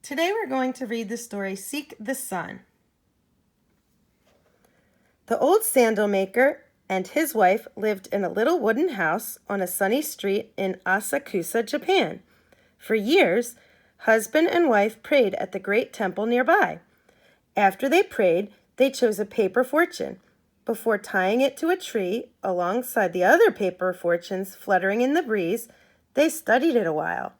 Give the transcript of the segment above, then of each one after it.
Today we're going to read the story Seek the Sun. The old sandal maker and his wife lived in a little wooden house on a sunny street in Asakusa, Japan. For years, husband and wife prayed at the great temple nearby. After they prayed, they chose a paper fortune. Before tying it to a tree alongside the other paper fortunes fluttering in the breeze, they studied it a while.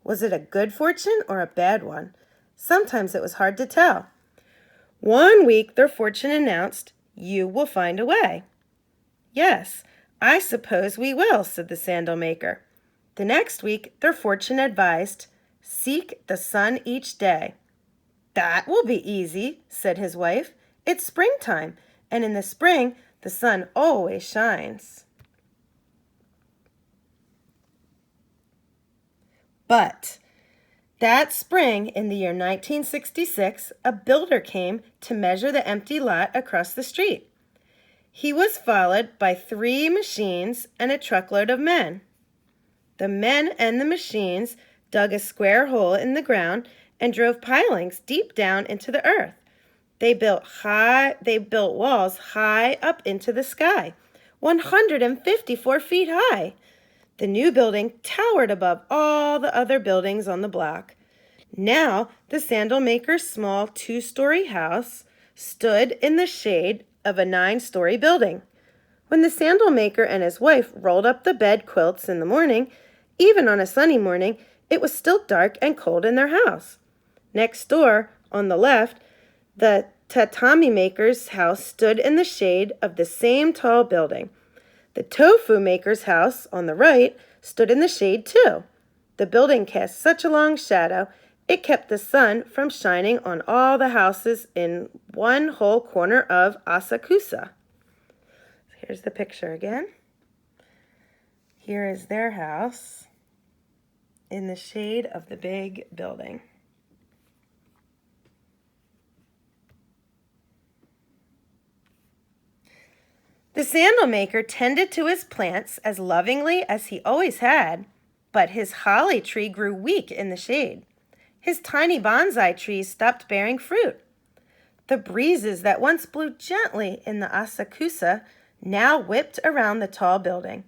Was it a good fortune or a bad one? Sometimes it was hard to tell. One week their fortune announced, "You will find a way." "Yes, I suppose we will," said the sandal maker. The next week their fortune advised, "Seek the sun each day." "That will be easy," said his wife. "It's springtime, and in the spring the sun always shines." But that spring, in the year 1966, a builder came to measure the empty lot across the street. He was followed by 3 machines and a truckload of men. The men and the machines dug a square hole in the ground and drove pilings deep down into the earth. They built walls high up into the sky, 154 feet high. The new building towered above all the other buildings on the block. Now, the sandal maker's small 2-story house stood in the shade of a 9-story building. When the sandal maker and his wife rolled up the bed quilts in the morning, even on a sunny morning, it was still dark and cold in their house. Next door, on the left, the tatami maker's house stood in the shade of the same tall building. The tofu maker's house, on the right, stood in the shade too. The building cast such a long shadow, it kept the sun from shining on all the houses in one whole corner of Asakusa. Here's the picture again. Here is their house in the shade of the big building. The sandal maker tended to his plants as lovingly as he always had, but his holly tree grew weak in the shade. His tiny bonsai trees stopped bearing fruit. The breezes that once blew gently in the Asakusa now whipped around the tall building.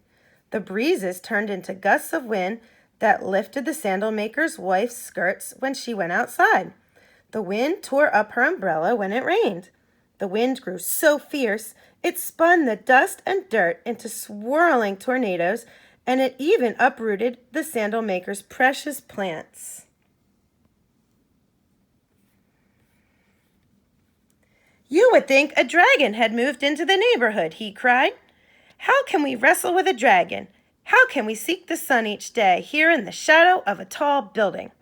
The breezes turned into gusts of wind that lifted the sandal maker's wife's skirts when she went outside. The wind tore up her umbrella when it rained. The wind grew so fierce, it spun the dust and dirt into swirling tornadoes, and it even uprooted the sandal maker's precious plants. "You would think a dragon had moved into the neighborhood," he cried. "How can we wrestle with a dragon? How can we seek the sun each day here in the shadow of a tall building?"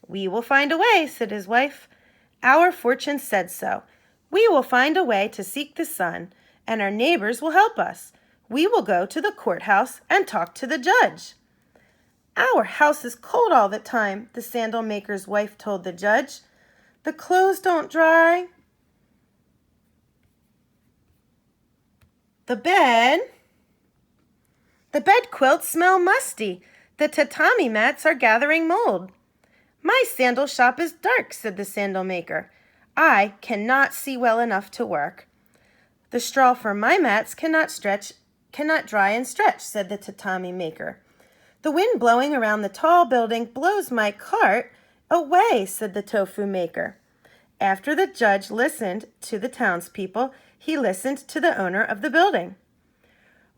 "We will find a way," said his wife. "Our fortune said so. We will find a way to seek the sun, and our neighbors will help us. We will go to the courthouse and talk to the judge." "Our house is cold all the time," the sandal maker's wife told the judge. "The clothes don't dry. The bed quilts smell musty. The tatami mats are gathering mold." "My sandal shop is dark," said the sandal maker. "I cannot see well enough to work." "The straw for my mats cannot dry and stretch," said the tatami maker. "The wind blowing around the tall building blows my cart away," said the tofu maker. After the judge listened to the townspeople, he listened to the owner of the building.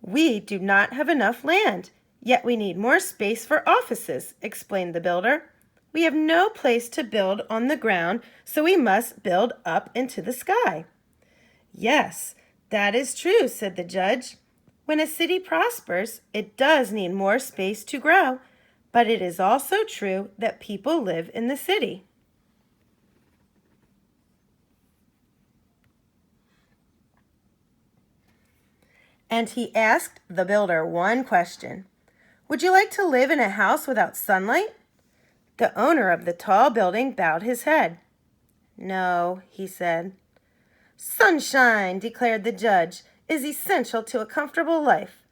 "We do not have enough land, yet we need more space for offices," explained the builder. "We have no place to build on the ground, so we must build up into the sky." "Yes, that is true," said the judge. "When a city prospers, it does need more space to grow, but it is also true that people live in the city." And he asked the builder one question. "Would you like to live in a house without sunlight?" The owner of the tall building bowed his head. "No," he said. "Sunshine," declared the judge, "is essential to a comfortable life.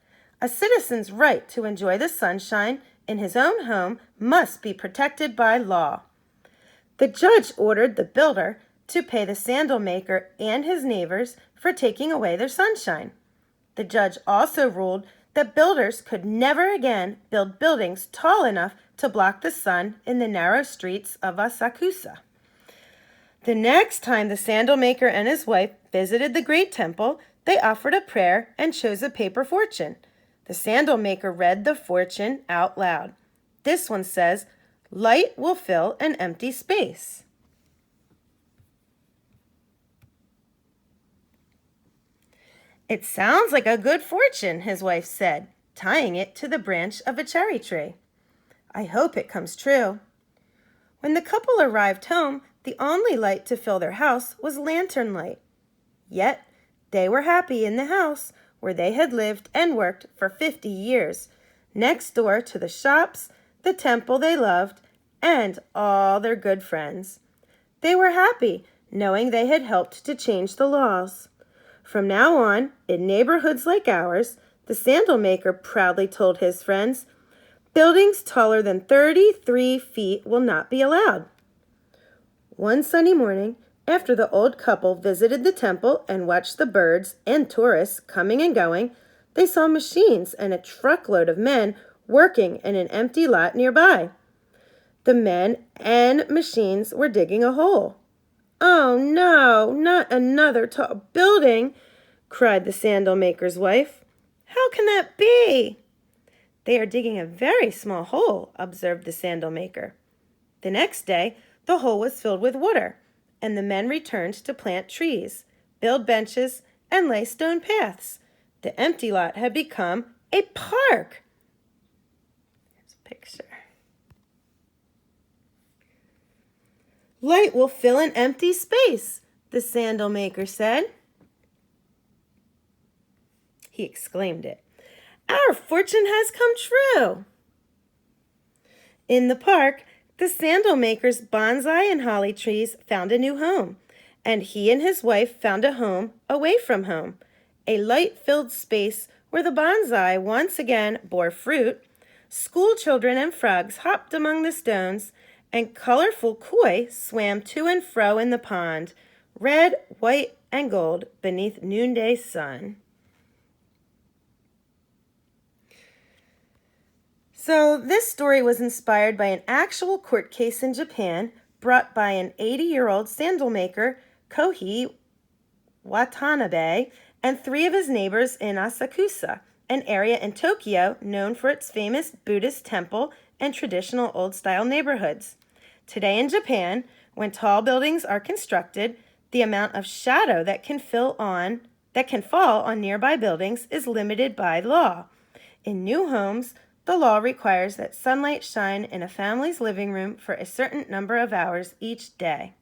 A citizen's right to enjoy the sunshine in his own home must be protected by law." The judge ordered the builder to pay the sandal maker and his neighbors for taking away their sunshine. The judge also ruled that builders could never again build buildings tall enough to block the sun in the narrow streets of Asakusa. The next time the sandal maker and his wife visited the great temple, they offered a prayer and chose a paper fortune. The sandal maker read the fortune out loud. This one says, "Light will fill an empty space." "It sounds like a good fortune," his wife said, tying it to the branch of a cherry tree. "I hope it comes true." When the couple arrived home, the only light to fill their house was lantern light. Yet they were happy in the house where they had lived and worked for 50 years, next door to the shops, the temple they loved, and all their good friends. They were happy knowing they had helped to change the laws. From now on, in neighborhoods like ours, the sandal maker proudly told his friends, buildings taller than 33 feet will not be allowed. One sunny morning, after the old couple visited the temple and watched the birds and tourists coming and going, they saw machines and a truckload of men working in an empty lot nearby. The men and machines were digging a hole. "Oh no, not another tall building," cried the sandal maker's wife. "How can that be?" "They are digging a very small hole," observed the sandal maker. The next day, the hole was filled with water, and the men returned to plant trees, build benches, and lay stone paths. The empty lot had become a park. Here's a picture. "Light will fill an empty space," the sandal maker said. He exclaimed it. "Our fortune has come true." In the park, the sandal maker's bonsai and holly trees found a new home, and he and his wife found a home away from home, a light-filled space where the bonsai once again bore fruit, school children and frogs hopped among the stones, and colorful koi swam to and fro in the pond, red, white, and gold beneath noonday sun. So this story was inspired by an actual court case in Japan brought by an 80-year-old sandal maker, Kohei Watanabe, and 3 of his neighbors in Asakusa, an area in Tokyo known for its famous Buddhist temple and traditional old-style neighborhoods. Today in Japan, when tall buildings are constructed, the amount of shadow that can fall on nearby buildings is limited by law. In new homes, the law requires that sunlight shine in a family's living room for a certain number of hours each day.